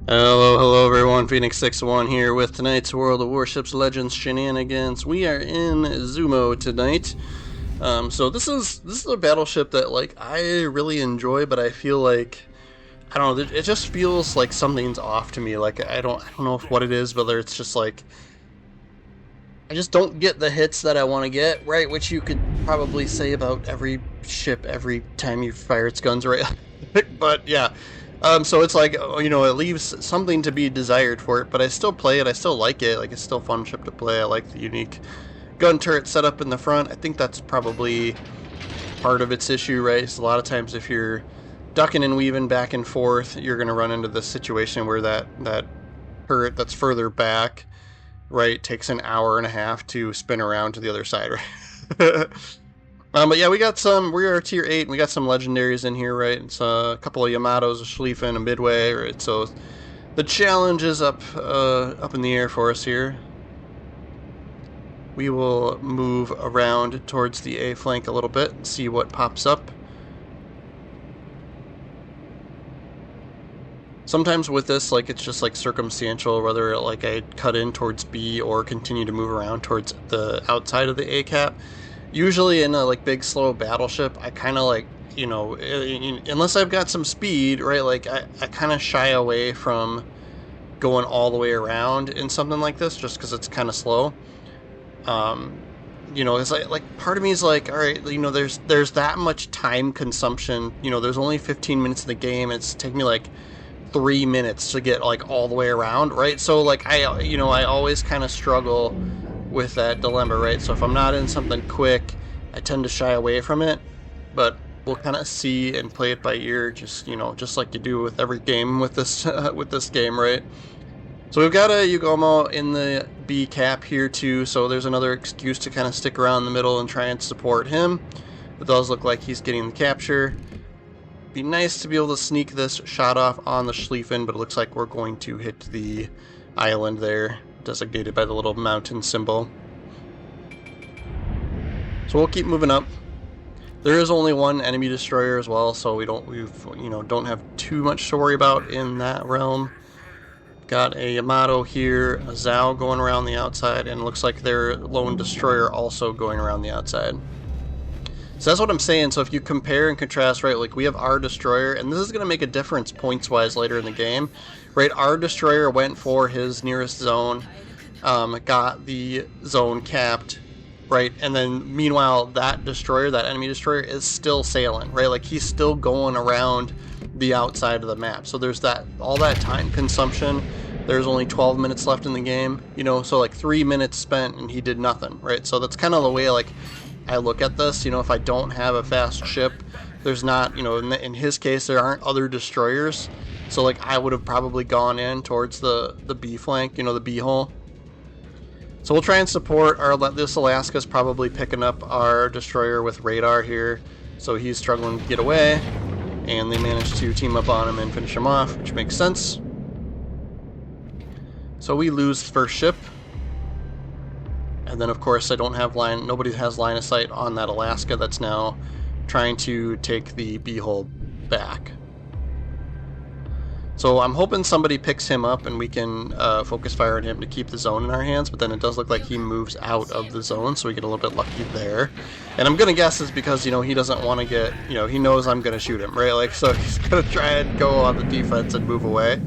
Hello everyone, Phoenix61 here with tonight's World of Warships Legends shenanigans. We are in Izumo tonight. So this is a battleship that I really enjoy, but I feel like I don't know, it just feels like something's off to me. I don't know if what it is, whether it's just like I just don't get the hits that I want to get, right? Which you could probably say about every ship every time you fire its guns, right? But yeah, so it's like it leaves something to be desired for it. But I still play it. I still like it. Like it's still a fun ship to play. I like the unique gun turret setup in the front. I think that's probably part of its issue, right? So a lot of times if you're ducking and weaving back and forth, you're going to run into this situation where that turret that's further back, right, takes an hour and a half to spin around to the other side, right? But yeah, we are tier 8, and we got some legendaries in here, right? It's a couple of Yamatos, a Schlieffen, a Midway, right? So the challenge is up in the air for us here. We will move around towards the A flank a little bit and see what pops up. Sometimes with this, it's just circumstantial, whether I cut in towards B or continue to move around towards the outside of the A cap. Usually in a big slow battleship, I kind of unless I've got some speed, right? I kind of shy away from going all the way around in something like this, just because it's kind of slow. It's like part of me is like, all right, there's that much time consumption. There's only 15 minutes in the game. It's taking me 3 minutes to get all the way around, right? So I always kind of struggle with that dilemma, right? So if I'm not in something quick, I tend to shy away from it, but we'll kind of see and play it by ear, just like you do with every game with this with this game, right? So we've got a Izumo in the B cap here too, so there's another excuse to kind of stick around in the middle and try and support him. It does look like he's getting the capture. Be nice to be able to sneak this shot off on the Schlieffen, but it looks like we're going to hit the island there, designated by the little mountain symbol. So we'll keep moving up. There is only one enemy destroyer as well, so we don't have too much to worry about in that realm. Got a Yamato here, a Zhao going around the outside, and it looks like their lone destroyer also going around the outside. So that's what I'm saying. So if you compare and contrast, right, we have our destroyer, and this is going to make a difference points-wise later in the game, right? Our destroyer went for his nearest zone, got the zone capped, right? And then meanwhile, that destroyer, that enemy destroyer, is still sailing, right? He's still going around the outside of the map. So there's all that time consumption. There's only 12 minutes left in the game, so 3 minutes spent and he did nothing, right? So that's kind of the way I look at this. If I don't have a fast ship, there's not, in his case, there aren't other destroyers. So I would have probably gone in towards the B flank, the B hole. So we'll try and support this Alaska's probably picking up our destroyer with radar here. So he's struggling to get away, and they managed to team up on him and finish him off, which makes sense. So we lose first ship. And then, of course, nobody has line of sight on that Alaska that's now trying to take the B-hole back. So I'm hoping somebody picks him up and we can focus fire on him to keep the zone in our hands, but then it does look like he moves out of the zone, so we get a little bit lucky there. And I'm going to guess it's because, he doesn't want to get, he knows I'm going to shoot him, right? So he's going to try and go on the defense and move away.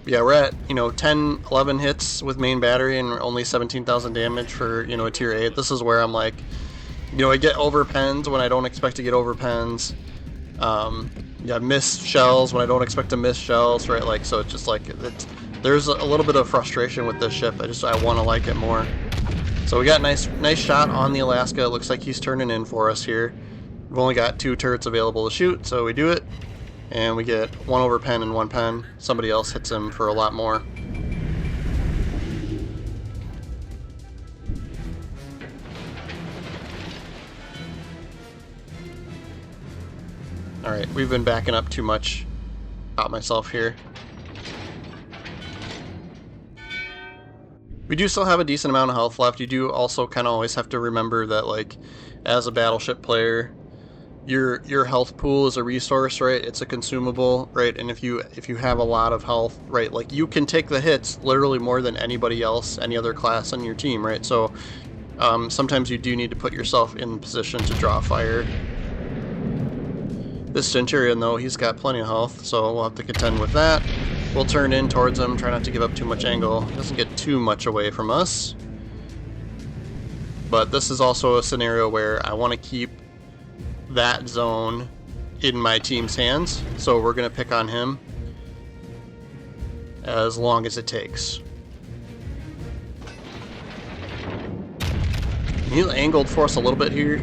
Yeah, we're at 10 11 hits with main battery and only 17,000 damage for a tier 8. This is where I'm I get overpens when I don't expect to get overpens. Yeah, miss shells when I don't expect to miss shells, right? So it's just there's a little bit of frustration with this ship. I want to like it more. So we got nice shot on the Alaska. It looks like he's turning in for us here. We've only got 2 turrets available to shoot, so we do it. And we get 1 overpen and 1 pen. Somebody else hits him for a lot more. Alright, we've been backing up too much. Caught myself here. We do still have a decent amount of health left. You do also kind of always have to remember that, as a battleship player, your health pool is a resource, right? It's a consumable, right? And if you have a lot of health, right, like you can take the hits literally more than anybody else, any other class on your team, right? So sometimes you do need to put yourself in position to draw fire. This Centurion, though, he's got plenty of health, so we'll have to contend with that. We'll turn in towards him, try not to give up too much angle. He doesn't get too much away from us. But this is also a scenario where I want to keep that zone in my team's hands, so we're going to pick on him as long as it takes. He's angled for us a little bit here,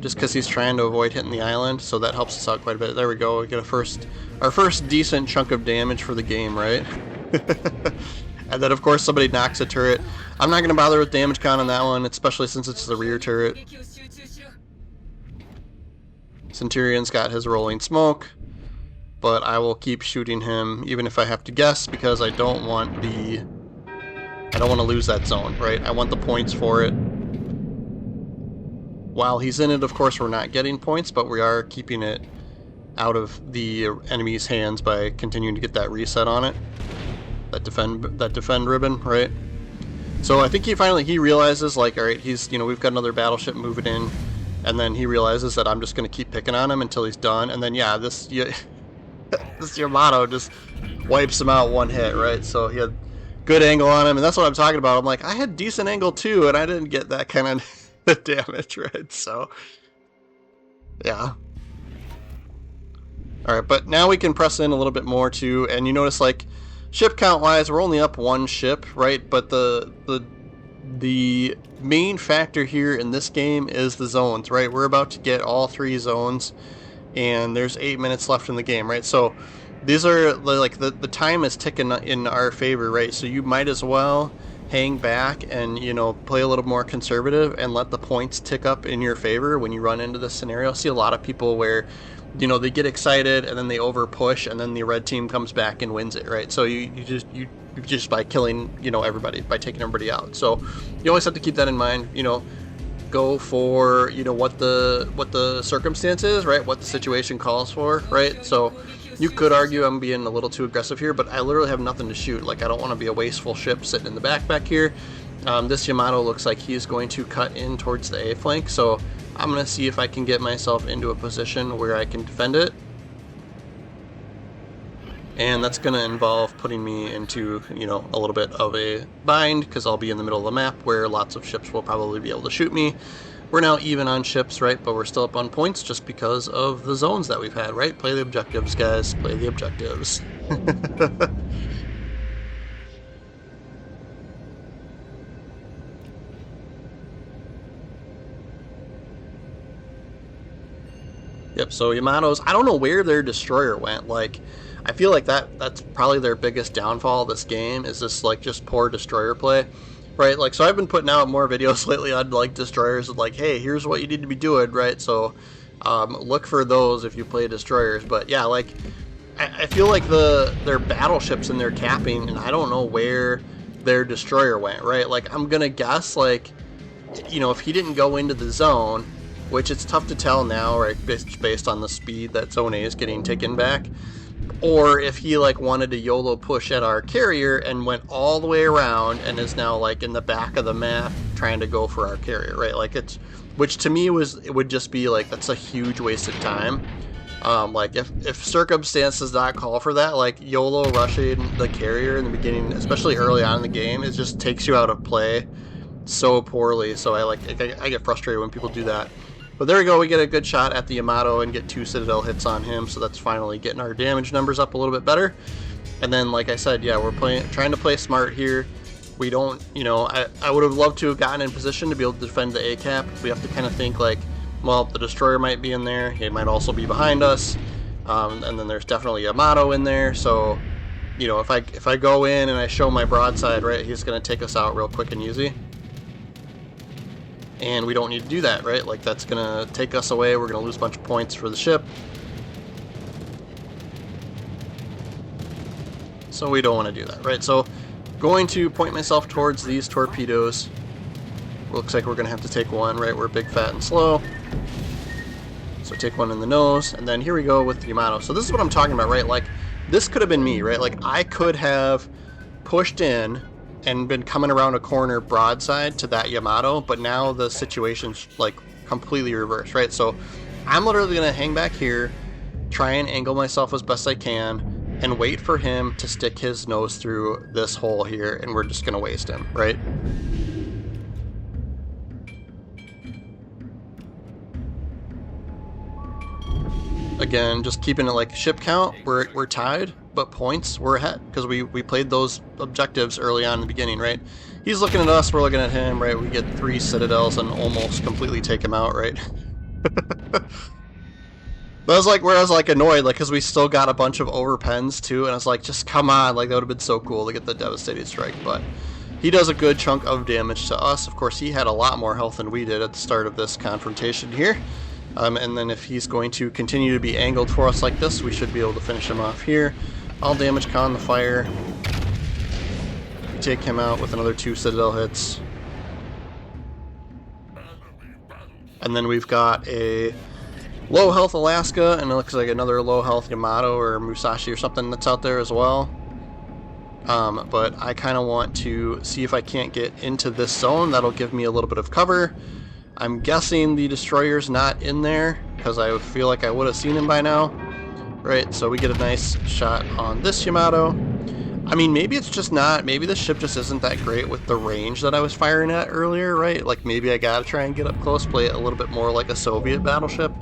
just because he's trying to avoid hitting the island, so that helps us out quite a bit. There we go, we get our first decent chunk of damage for the game, right? And then of course somebody knocks a turret. I'm not going to bother with damage count on that one, especially since it's the rear turret. Centurion's got his rolling smoke, but I will keep shooting him even if I have to guess, because I don't want to lose that zone, right? I want the points for it. While he's in it, of course, we're not getting points, but we are keeping it out of the enemy's hands by continuing to get that reset on it. That defend ribbon, right? So I think he realizes, like, all right, we've got another battleship moving in. And then he realizes that I'm just going to keep picking on him until he's done. And then, yeah, this Yamato just wipes him out one hit, right? So he had good angle on him. And that's what I'm talking about. I'm like, I had decent angle too, and I didn't get that kind of damage, right? So, yeah. Alright, but now we can press in a little bit more too. And you notice, like, ship count-wise, we're only up one ship, right? But the main factor here in this game is the zones, right? We're about to get all 3 zones, and there's 8 minutes left in the game, right? So these are like the time is ticking in our favor, right? So you might as well hang back and play a little more conservative and let the points tick up in your favor when you run into this scenario. I see a lot of people where they get excited and then they over push, and then the red team comes back and wins it, right? So you just by killing everybody, by taking everybody out. So you always have to keep that in mind. Go for what the circumstance is, right? What the situation calls for, right? So you could argue I'm being a little too aggressive here, but I literally have nothing to shoot. Like, I don't want to be a wasteful ship sitting in the back here. This Yamato looks like he's going to cut in towards the A flank, so I'm going to see if I can get myself into a position where I can defend it. And that's going to involve putting me into, a little bit of a bind, because I'll be in the middle of the map where lots of ships will probably be able to shoot me. We're now even on ships, right? But we're still up on points just because of the zones that we've had, right? Play the objectives, guys. Play the objectives. Yep, so Yamato's, I don't know where their destroyer went. Like, I feel like that's probably their biggest downfall of this game, is this, like, just poor destroyer play, right? Like, so I've been putting out more videos lately on, like, destroyers, like, hey, here's what you need to be doing, right? So look for those if you play destroyers. But yeah, like, I feel like their battleships and their capping, and I don't know where their destroyer went, right? Like, I'm gonna guess, like, if he didn't go into the zone, which it's tough to tell now, right, based on the speed that Zone A is getting taken back, or if he, like, wanted to YOLO push at our carrier and went all the way around and is now, like, in the back of the map trying to go for our carrier, right? Like, which to me it would just be, like, that's a huge waste of time. Like, if circumstances not call for that, like, YOLO rushing the carrier in the beginning, especially early on in the game, it just takes you out of play so poorly. So I get frustrated when people do that. But there we go, we get a good shot at the Yamato and get 2 Citadel hits on him, so that's finally getting our damage numbers up a little bit better. And then, like I said, yeah, we're trying to play smart here. We don't, I would have loved to have gotten in position to be able to defend the A-cap. We have to kind of think, like, well, the destroyer might be in there, he might also be behind us, and then there's definitely Yamato in there, so, if I go in and I show my broadside, right, he's going to take us out real quick and easy. And we don't need to do that, right? Like, that's going to take us away. We're going to lose a bunch of points for the ship. So we don't want to do that, right? So going to point myself towards these torpedoes. Looks like we're going to have to take one, right? We're big, fat, and slow. So take one in the nose, and then here we go with the Yamato. So this is what I'm talking about, right? Like, this could have been me, right? Like, I could have pushed in and been coming around a corner broadside to that Yamato, but now the situation's, like, completely reversed, right? So I'm literally going to hang back here, try and angle myself as best I can, and wait for him to stick his nose through this hole here, and we're just going to waste him, right? Again, just keeping it like ship count, we're tied, but points, we're ahead, because we played those objectives early on in the beginning, right? He's looking at us, we're looking at him, right? We get 3 citadels and almost completely take him out, right? That was like where I was like annoyed, like, because we still got a bunch of overpens too, and I was like, just come on, like that would have been so cool to get the devastating strike. But he does a good chunk of damage to us. Of course, he had a lot more health than we did at the start of this confrontation here. And then if he's going to continue to be angled for us like this, we should be able to finish him off here. All damage con the fire. We take him out with another 2 citadel hits. And then we've got a low health Alaska, and it looks like another low health Yamato or Musashi or something that's out there as well. But I kind of want to see if I can't get into this zone. That'll give me a little bit of cover. I'm guessing the destroyer's not in there, because I would feel like I would have seen him by now. Right, so we get a nice shot on this Yamato. I mean, maybe it's just not, maybe the ship just isn't that great with the range that I was firing at earlier, right? Like, maybe I gotta try and get up close, play it a little bit more like a Soviet battleship.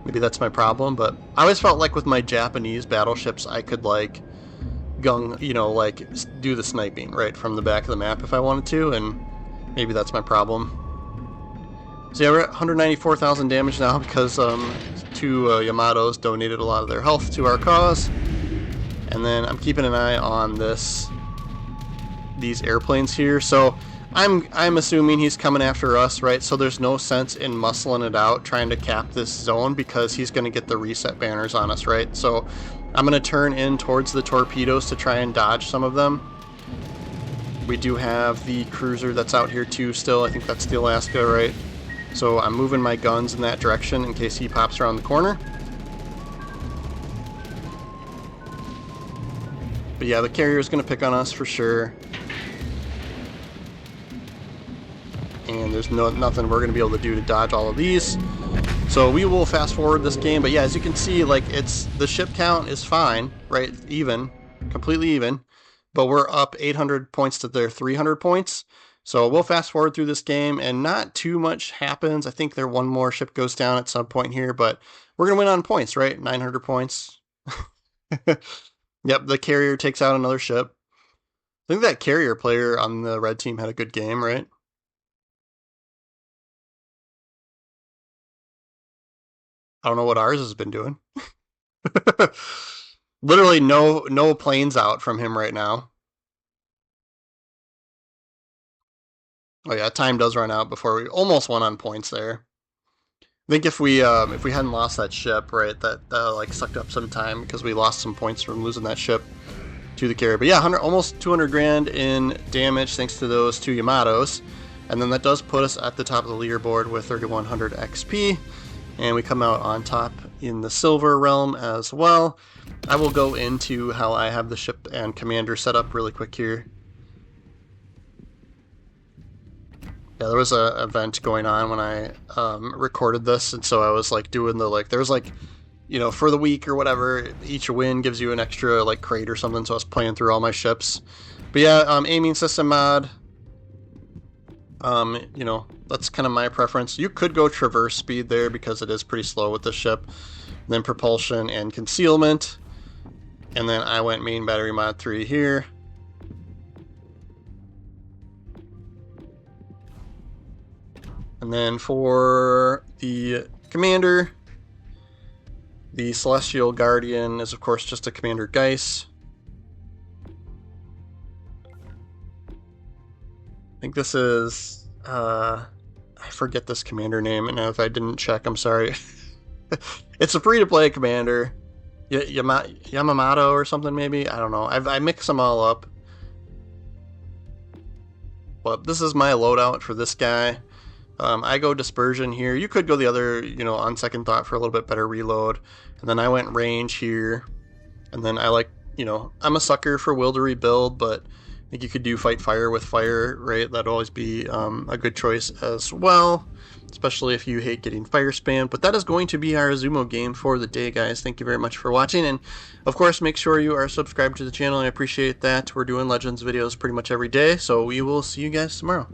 Maybe that's my problem, but I always felt like with my Japanese battleships, I could, like, like, do the sniping, right, from the back of the map if I wanted to, and maybe that's my problem. So yeah, we're at 194,000 damage now because 2 Yamatos donated a lot of their health to our cause. And then I'm keeping an eye on these airplanes here. So I'm assuming he's coming after us, right? So there's no sense in muscling it out, trying to cap this zone, because he's going to get the reset banners on us, right? So I'm going to turn in towards the torpedoes to try and dodge some of them. We do have the cruiser that's out here too still. I think that's the Alaska, right? So I'm moving my guns in that direction in case he pops around the corner. But yeah, the carrier is going to pick on us for sure. And there's nothing we're going to be able to do to dodge all of these. So we will fast forward this game. But yeah, as you can see, like, the ship count is fine, right? Even, completely even. But we're up 800 points to their 300 points. So we'll fast forward through this game, and not too much happens. I think one more ship goes down at some point here, but we're going to win on points, right? 900 points. Yep, the carrier takes out another ship. I think that carrier player on the red team had a good game, right? I don't know what ours has been doing. Literally no planes out from him right now. Oh yeah, time does run out before we almost won on points there. I think if we hadn't lost that ship, right, that like sucked up some time because we lost some points from losing that ship to the carrier. But yeah, almost 200 grand in damage thanks to those 2 Yamatos. And then that does put us at the top of the leaderboard with 3100 XP. And we come out on top in the silver realm as well. I will go into how I have the ship and commander set up really quick here. Yeah, there was a event going on when I recorded this, and so I was like doing the, like, there was like, you know, for the week or whatever, each win gives you an extra like crate or something, so I was playing through all my ships. But yeah, aiming system mod, you know, that's kind of my preference. You could go traverse speed there because it is pretty slow with this ship. And then propulsion and concealment, and then I went main battery mod 3 here. And then for the commander, the Celestial Guardian is of course just a Commander Geist. I think this is, I forget this commander name, and if I didn't check, I'm sorry. It's a free-to-play commander. Yamamoto or something maybe? I don't know. I mix them all up. But this is my loadout for this guy. I go dispersion here. You could go the other, on second thought for a little bit better reload. And then I went range here. And then I like, I'm a sucker for will to rebuild, but I think you could do fight fire with fire, right? That'd always be a good choice as well, especially if you hate getting fire spammed. But that is going to be our Izumo game for the day, guys. Thank you very much for watching. And, of course, make sure you are subscribed to the channel. I appreciate that. We're doing Legends videos pretty much every day, so we will see you guys tomorrow.